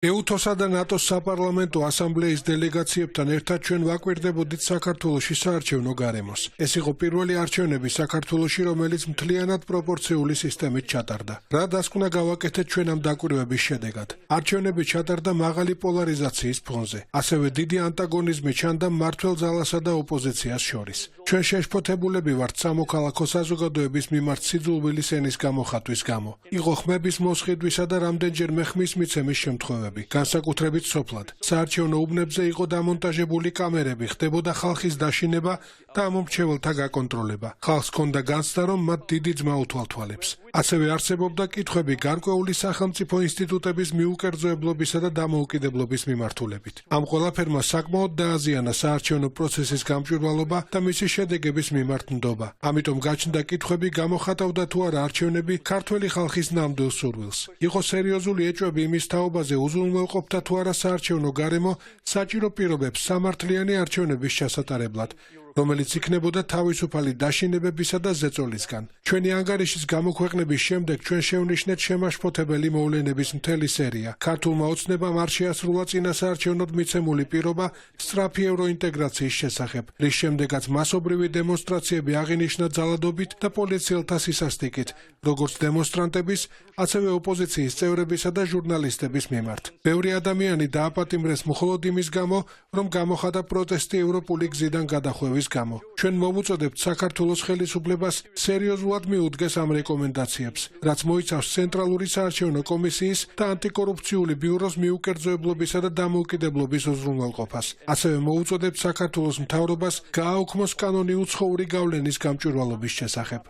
EUTOS-ა და NATO-s საპარლამენტო ასამბლეის დელეგაციებთან ერთად ჩვენ ვაკვირდებოდით საქართველოში საარჩევნო გარემოს. ეს იყო პირველი არჩევნები საქართველოში, რომელიც მთლიანად პროპორციული სისტემით ჩატარდა. რა დასკვნა გავაკეთეთ ჩვენ ამ დაკვირვების შედეგად? არჩევნები ჩატარდა მაღალი პოლარიზაციის ფონზე. ასევე დიდი ანტაგონიზმი ჩანდა მმართველ ძალასა და ოპოზიციას შორის. ჩვენ შეშფოთებულები ვართ სამოქალაქო საზოგადოების მიმართ სიძულვილის ენის გამოხატვის გამო. იყო ხმების მოსყიდვისა და რამდენჯერმე ხმის მიცემის შემთხვევები, განსაკუთრებით სოფლად. საარჩევნო უბნებზე იყო დამონტაჟებული კამერები, ხდებოდა ხალხის დაშინება და ამომრჩეველთა გაკონტროლება. ხალხს ჰქონდა განცდა, რომ მათ დიდი ძმა უთვალთვალებს. ასევე არსებობდა კითხვები გარკვეული სახელმწიფო ინსტიტუტების მიუკერძოებლობისა და დამოუკიდებლობის მიმართულებით. ამ ყველაფერმა საკმაოდ დააზიანა საარჩევნო პროცესის გამჭვირვალობა და მისი შედეგების მიმართ ნდობა. ამიტომ გაჩნდა კითხვები, გამოხატავდა თუ არა არჩევნები ქართველი ხალხის ნამდვილ სურვილს. იყო სერიოზული ეჭვები იმის თაობაზე, უზრუნველყოფდა თუ არა საარჩევნო გარემო საჭირო პირობებს სამართლიანი არჩევნების ჩასატარებლად, რომელიც იქნებოდა თავისუფალი დაშინებებისა და ზეწოლისგან. ჩვენი ანგარიშის გამოქვეყნების შემდეგ ჩვენ შევნიშნეთ შემაშფოთებელი მოვლენების მთელი სერია. ქართულმა ოცნებამ არ შეასრულა წინასაარჩევნოდ მიცემული პირობა სწრაფი ევროინტეგრაციის შესახებ, რის შემდეგაც მასობრივი დემონსტრაციები აღინიშნა ძალადობით და პოლიციელთა სისასტიკით, როგორც დემონსტრანტების, ასევე ოპოზიციის წევრებისა და ჟურნალისტების მიმართ. ბევრი ადამიანი დააპატიმრეს მხოლოდ იმის გამო, რომ გამოხატა პროტესტი ევროპული გზიდან გადახვევის გამო. ჩვენ მოვუწოდებთ საქართველოს ხელისუფლებას სერიოზულად მიუდგეს ამ რეკომენდაციებს, რაც მოიცავს ცენტრალური საარჩევნო კომისიის და ანტიკორუფციული ბიუროს მიუკერძოებლობისა და დამოუკიდებლობის უზრუნველყოფას. ასევე მოვუწოდებთ საქართველოს მთავრობას გააუქმოს კანონი უცხოური გავლენის გამჭვირვალობის შესახებ.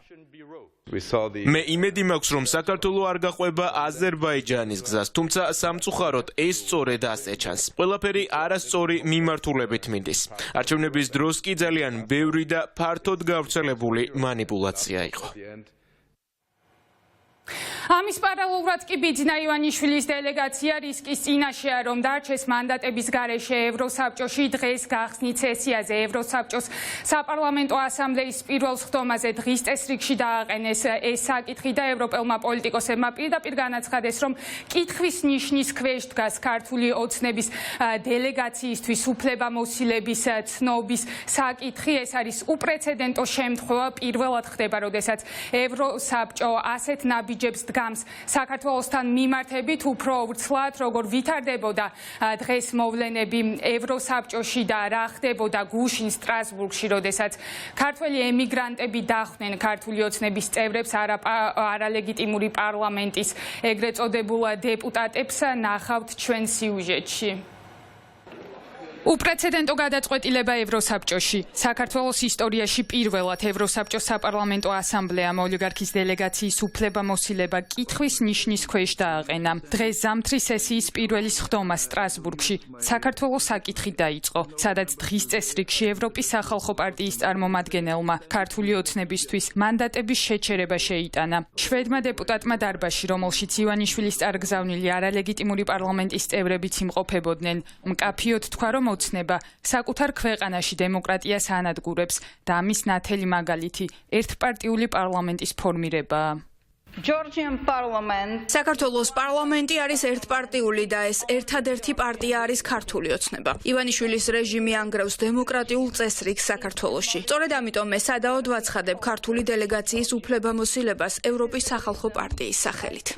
მე იმედი მაქვს, რომ საქართველო არ გაყვება აზერბაიჯანის გზას, თუმცა სამწუხაროდ ეს სწორედ ასე ჩანს. ყველაფერი არასწორი მიმართულებით მიდის. არჩევნების დროს კი ძალიან ბევრი და ფართოდ გავრცელებული მანიპულაცია იყო. ამის პარალელურად კი ბიძინა ივანიშვილის დელეგაცია რისკის წინაშეა, რომ დარჩეს მანდატების გარეშე ევროსაბჭოში. დღეს გახსნით სესიაზე ევროსაბჭოს საპარლამენტო ასამბლეის პირველ სხდომაზე დღის წესრიგში დააყენეს ეს საკითხი და ევროპელმა პოლიტიკოსებმა პირდაპირ განაცხადეს, რომ კითხვის ნიშნის ქვეშ დგას ქართული ოცნების დელეგაციისთვის უფლებამოსილების ცნობის საკითხი. ეს არის უპრეცედენტო შემთხვევა. პირველად ხდება, როდესაც ევროსაბჭო ასეთ ნაბიჯებს დგამს საქართველოსთან მიმართებით, უფრო ვრცლად, როგორ ვითარდებოდა დღეს მოვლენები ევროსაბჭოში და რა ხდებოდა გუშინ სტრასბურგში, როდესაც ქართველი ემიგრანტები დახვდნენ ქართული ოცნების წევრებს, არალეგიტიმური პარლამენტის ეგრეთ წოდებულ დეპუტატებს, ნახავთ ჩვენ სიუჟეტში. უპრეცედენტო გადაწყვეტილება ევროსაბჭოში. საქართველოს ისტორიაში პირველად ევროსაბჭოს საპარლამენტო ასამბლეამ ოლიგარქის დელეგაციის უფლებამოსილება კითხვის ნიშნის ქვეშ დააყენა. დღეს ზამთრი სესიის პირველი სხდომა სტრასბურგში საქართველოს საკითხით დაიწყო, სადაც დღის წესრიგში ევროპის სახალხო პარტიის წარმომადგენელმა ქართული ოცნებისთვის მანდატების შეჩერება შეიტანა. შვედმა დეპუტატმა დარბაზში, რომელშიც ივანიშვილის წარგზავნილი არალეგიტიმური პარლამენტის წევრებიც იმყოფებოდნენ, მკაფიოდ თქვა, რომ ოცნება საკუთარ ქვეყანაში დემოკრატიას ანადგურებს და ამის ნათელი მაგალითი ერთპარტიული პარლამენტის ფორმირებაა. საქართველოს პარლამენტი არის ერთპარტიული და ეს ერთადერთი პარტია არის ქართული ოცნება. ივანიშვილის რეჟიმი ანგრევს დემოკრატიულ წესრიგს საქართველოში. სწორედ ამიტომ მე სადაოდ ვაცხადებ ქართული დელეგაციის უფლებამოსილებას ევროპის სახალხო პარტიის სახელით.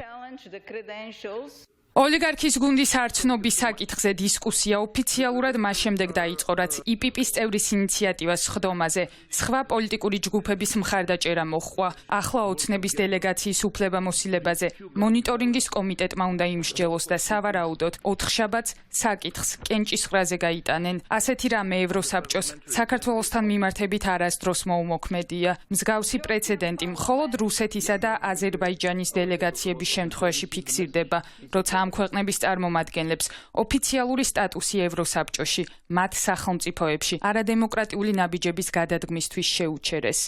ოლიგარქის გუნდის არცნობის საკითხზე დისკუსია ოფიციალურად მას შემდეგ დაიწყო, რაც იპიპის წევრის ინიციატივას სხდომაზე სხვა პოლიტიკური ჯგუფების მხარდაჭერა მოჰყვა. ახლა ოცნების დელეგაციის უფლებამოსილებაზე მონიტორინგის კომიტეტმა უნდა იმსჯელოს და სავარაუდოდ ოთხშაბათს საკითხს კენჭისყრაზე გაიტანენ. ასეთი რამე ევროსაბჭოს საქართველოსთან მიმართებით არასდროს მოუმოქმედია. მსგავსი პრეცედენტი მხოლოდ რუსეთისა და აზერბაიჯანის დელეგაციების შემთხვევაში ფიქსირდება, როცა ამ ქვეყნების წარმომადგენლებს ოფიციალური სტატუსი ევროსაბჭოში, მათ სახელმწიფოებში არადემოკრატიული ნაბიჯების გადადგმისთვის შეუჩერეს.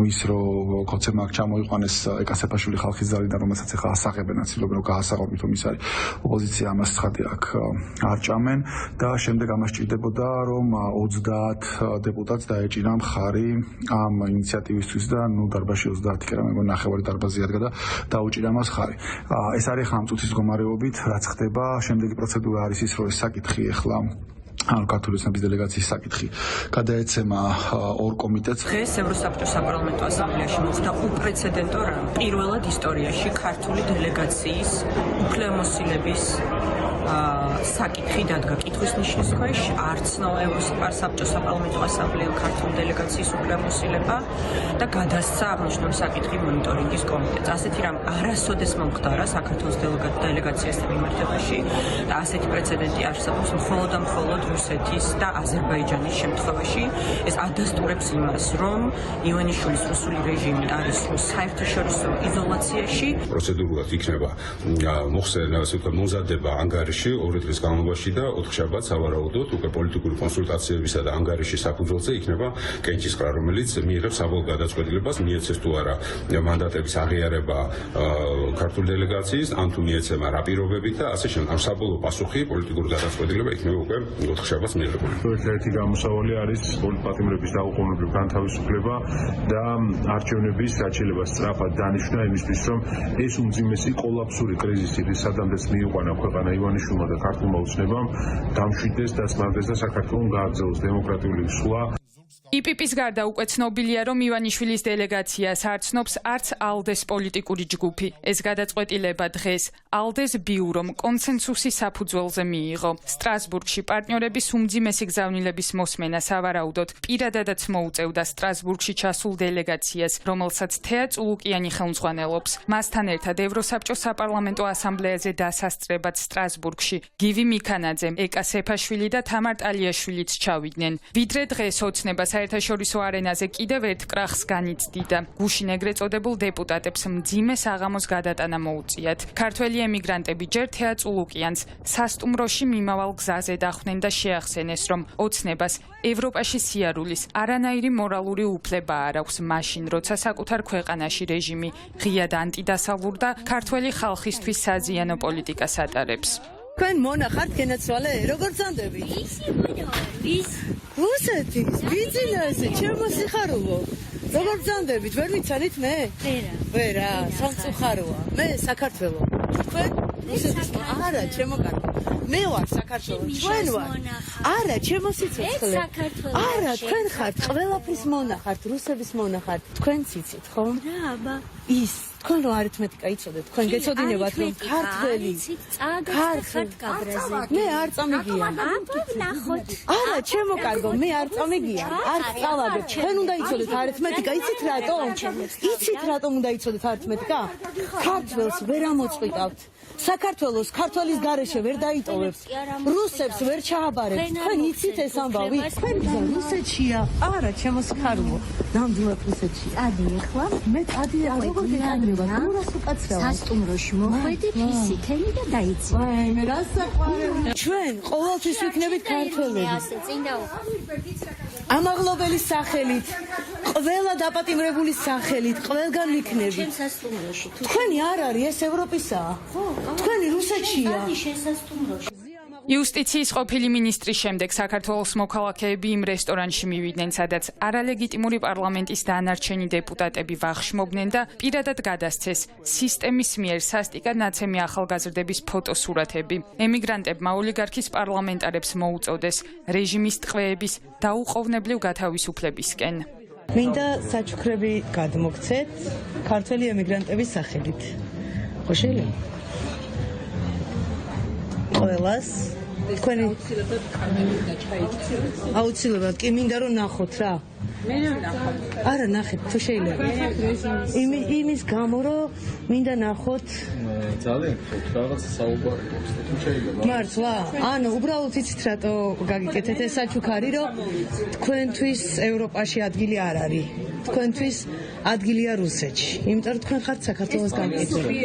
ის რომ კოცებმა აქ ჩამოიყვანეს ეკასეფაშვილი ხალხის ძალიდან, რომელსაც ახლა ასაღებენ, აცილობენ, რომ გაასაღობთ, რომ ის არის ოპოზიცია, ამას ცხადი აქ არ ჭამენ და შემდეგ ამას ჭირდებოდა, რომ 30 დეპუტატს დაეჭირა მხარი ამ ინიციატივისთვის და დარბაზში 30 კი არა, მეგონი 9 დარბაზი ადგა და დაუჭირა მას ხარი. ეს არის ხა ამ წუთის მდგომარეობით, რაც ხდება, შემდეგი პროცედურა არის ის, რომ ეს საკითხი ახლა ქართული ოცნების დელეგაციის საკითხი გადაეცემა ორ კომიტეტს. დღეს ევროსაბჭოს საპარლამენტო ასამბლეაში მოხდა უპრეცედენტო რამ. პირველად ისტორიაში ქართული დელეგაციის უფლებამოსილების საკითხი დადგა კითხვის ნიშნის ქვეშ. არცნო ევროსაბჭოს საპარლამენტო ასამბლეამ ქართული დელეგაციის უფლებამოსილება და გადასცა აღნიშნული საკითხი მონიტორინგის კომიტეტს. ასეთი რამ არასოდეს მომხდარა საქართველოს დელეგაციასთან მიმართებაში და ასეთი პრეცედენტი არსებობს მხოლოდ და მხოლოდ რუსეთის და აზერბაიჯანის შემთხვევაში. ეს ადასტურებს იმას, რომ ივანიშვილის რუსული რეჟიმი არის საერთაშორისო იზოლაციაში. პროცედურულად იქნება მომზადება ანგარიში 2 დღის განმავლობაში და 4 შაბათს ავარაუდოთ უკვე პოლიტიკური კონსულტაციებისა და ანგარიშის საფუძველზე იქნება კენჭისყრა, რომელიც მიიღებს საბოლოო გადაწყვეტილებას, მიეცეს თუ არა მანდატების აღიარება ქართული დელეგაციის, ან თუ მიეცემა რა პირობებით და ასე შემდეგ. ამ საბოლოო პასუხი პოლიტიკური გადაწყვეტილება იქნება უკვე 4 შაბათს მიღებული. ერთ-ერთი გამოსავალი არის პოლიტპატიმრების დაუყოვნებლივ განთავისუფლება და არჩევნების გაჩერება სწრაფად დანიშნა იმისთვის, რომ ეს უმძიმესი კოლაფსური კრიზისი, სადამდეც მიიყვანა ქვეყანა ივანიშვილმა და ქართულმა ოცნებამ, დამშვიდეს და სმარდეს და საქართველოს გააგრძელოს დემოკრატიული სვლა. იპიპის გარდა უკვე ცნობილია, რომ ივანიშვილის დელეგაციას არ ცნობს არც ალდეს პოლიტიკური ჯგუფი. ეს გადაწყვეტილება დღეს ალდეს ბიურომ კონსენსუსის საფუძველზე მიიღო. სტრასბურგში პარტნიორების უმძიმესი გზავნილების მოსმენა სავარაუდოდ პირადადაც მოუწევდა სტრასბურგში ჩასულ დელეგაციას, რომელსაც თეა წულუკიანი ხელმძღვანელობს. მასთან ერთად ევროსაბჭოს საპარლამენტო ასამბლეაზე დასასწრებად სტრასბურგში გივი მიქანაძე, ეკა სეფაშვილი და თამარ ტალიაშვილიც ჩავიდნენ. ვიდრე დღეს ოცნება საერთაშორისო არენაზე კიდევ ერთ კრახს განიცდიდა. გუშინ ეგრეთ წოდებულ დეპუტატებს მძიმე საღამოს გადატანა მოუწიათ. ქართველი ემიგრანტები ჯერ თეა წულუკიანს სასტუმროში მიმავალ გზაზე დახვდნენ და შეახსენეს, რომ ოცნებას ევროპაში სიარულის არანაირი მორალური უფლება არ აქვს მაშინ, როცა საკუთარ ქვეყანაში რეჟიმი ღიად ანტიდასავლურ და ქართველი ხალხისთვის საზიანო პოლიტიკას ატარებს. თქვენ მონახართ გენაცვალე, როგორ ძანდებით? ის რუსეთის ბიზნესი ჩემო სიხარულო. როგორ ძანდებით? ვერ ვიცანით მე? ვერა, სამწუხაროა. მე საქართველო. თქვენ რუსეთის არა, ჩემო კარგი. მე ვარ საქართველო. თქვენ ვარ. არა, ჩემო სიცოცხლე. არა, თქვენ ხართ ყველაფრის მონახართ, რუსების მონახართ. თქვენ ციცით, ხო? რა, აბა. ის თქვენ რო არითმეტიკა იცოდეთ, თქვენ გეცოდინებათ რომ ქართველი მე არ წამიგია. არა, ჩემო კარგო, მე არ წამიგია. არ წავაგებ. თქვენ უნდა იცოდეთ არითმეტიკა, იცით რატომ? იცით რატომ უნდა იცოდეთ არითმეტიკა? ქართველს ვერ ამოწყვიტავთ. საქართველოს ქართველის გარეშე ვერ დაიტოვებს. რუსებს ვერ ჩააბარებს. თქვენ იცით ეს ამბავი? თქვენ რუსეთშია. არა, ჩემო სიხარულო. ნამდვილად რუსეთშია. ადი ეხლა მე ადი როგორ გეკანდება? ნურას უკაცრავ. სასტუმროში მოხვედით ისიქენი და დაიცი. ვაი, მე რა საყვარელი. ჩვენ ყოველთვის ვიქნებით ქართველები. ამაღლობელის სახელით, ყველა დაპატიმრებული სახელით, ყველგან ვიქნებით. ჩემ სასტუმროში. თქვენი არ არის, ეს ევროპისაა. ხო, თქვენი რუსეთშია. იუსტიციის ყოფილი მინისტრის შემდეგ საქართველოს მოქალაქეები იმ რესტორანში მივიდნენ, სადაც არალეგიტიმური პარლამენტის დანარჩენი დეპუტატები ვახშმობდნენ და პირადად გადასცეს სისტემის მიერ სასტიკად ნაცემი ახალგაზრდების ფოტოსურათები. ემიგრანტებმა ოლიგარქის პარლამენტარებს მოუწოდეს რეჟიმის ტყვეების დაუყოვნებლივ გათავისუფლებისკენ. მინდა საჩუქრები გადმოგცეთ ქართველი ემიგრანტების სახელით. ხო შეიძლება? ყველას თქვენი აუცილებლად კი მინდა რომ ნახოთ რა. მე ნახოთ. არა ნახეთ თუ შეიძლება. იმის გამო რომ მინდა ნახოთ. ძალიან რაღაც საუბარი აქვს თუ შეიძლება. მართლა? ანუ უბრალოდ იცით რატო გაგიკეთეთ ეს საჩუქარი რომ თქვენთვის ევროპაში ადგილი არ არის. თქვენთვის ადგილია რუსეთში, იმიტომ რომ თქვენ ხართ საქართველოს გამკეთებელი.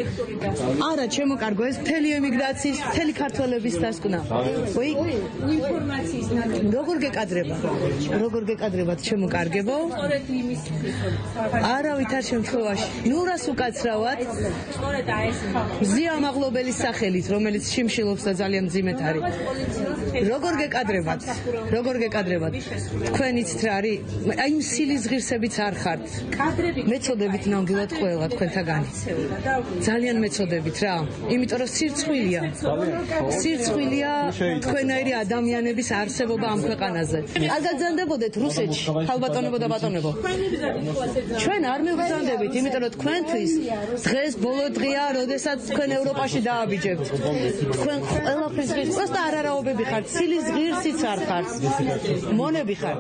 არა, ჩემო კარგო, ეს მთელი ემიგრაციის, მთელი ქართველების დასკვნა. როგორ გეკადრებათ, ჩემო კარგებო? არავითარ შემთხვევაში, ნურას უკაცრავად, მზია ამაღლობელის სახელით, რომელიც შიმშილობს და ძალიან მძიმედ არის. როგორ გეკადრებათ? თქვენ იცით რა არის? აი იმ სილის ღირსებიც არ ხართ. მეწოდებით ნამდვილად ყველა თქვენთაგანი. ძალიან მეწოდებით რა. იმიტომ რომ სირცხვილია თქვენაირი ადამიანების არსებობა ამ ქვეყანაზე. არ გაგზავნებოდეთ რუსეთში, ხალბატონებო და ბატონებო. ჩვენ არ მივგზავნდებით, იმიტომ რომ თქვენთვის დღეს ბოლო დღეა, როდესაც თქვენ ევროპაში დააბიჯებთ. თქვენ ყველაფრის ღირს, просто არარაობები ხართ, სილის ღირსიც არ ხართ. მონები ხართ.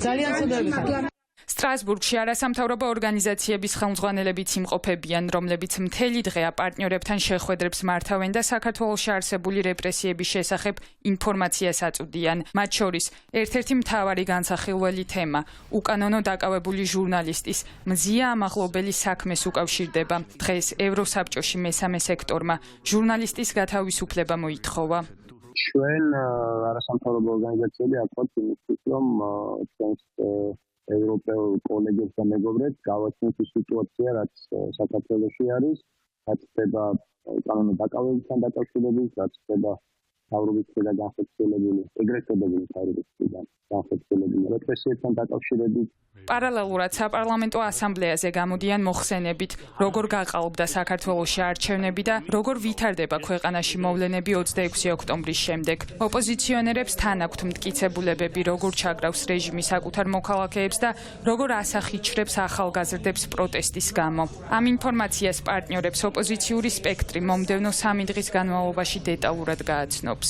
ძალიან ცუდები ხართ. სტრასბურგში არასამთავრობო ორგანიზაციების ხელმძღვანელებიც იმყოფებიან, რომლებიც მთელი დღე პარტნიორებთან შეხვედრებს მართავენ და საქართველოში არსებული რეპრესიების შესახებ ინფორმაციას აწვდიან. მათ შორის ერთ-ერთი მთავარი განსახილველი თემა უკანონო დაკავებული ჟურნალისტის მზია ამაღლობელის საქმეს უკავშირდება. დღეს ევროსაბჭოში მესამე სექტორმა ჟურნალისტის გათავისუფლება მოითხოვა. ჩვენ არასამთავრობო ორგანიზაციები აკვთ იმისთვის, რომ ჩვენს ევროპელ კოლეგებს და მეგობრებს გავაცნოთ ის სიტუაცია, რაც საქართველოში არის, რაც ხდება უკანონო დაკავებებთან დაკავშირებით, რაც ხდება მთავრობის მხრიდან განხორციელებული, ეგრეთ წოდებული მთავრობის მხრიდან განხორციელებული რეპრესიებთან დაკავშირებით. პარალელურად საპარლამენტო ასამბლეაზე გამოდიან მოხსენებით, როგორ გაყალბდა საქართველოში არჩევნები და როგორ ვითარდება ქვეყანაში მოვლენები 26 ოქტომბრის შემდეგ. ოპოზიციონერებს თან აქვთ მტკიცებულებები, როგორ ჩაგრავს რეჟიმი საკუთარ მოქალაქეებს და როგორ ასახიჩრებს ახალგაზრდებს პროტესტის გამო. ამ ინფორმაციას პარტნიორებს ოპოზიციური სპექტრი მომდევნო 3 დღის განმავლობაში დეტალურად გააცნობს.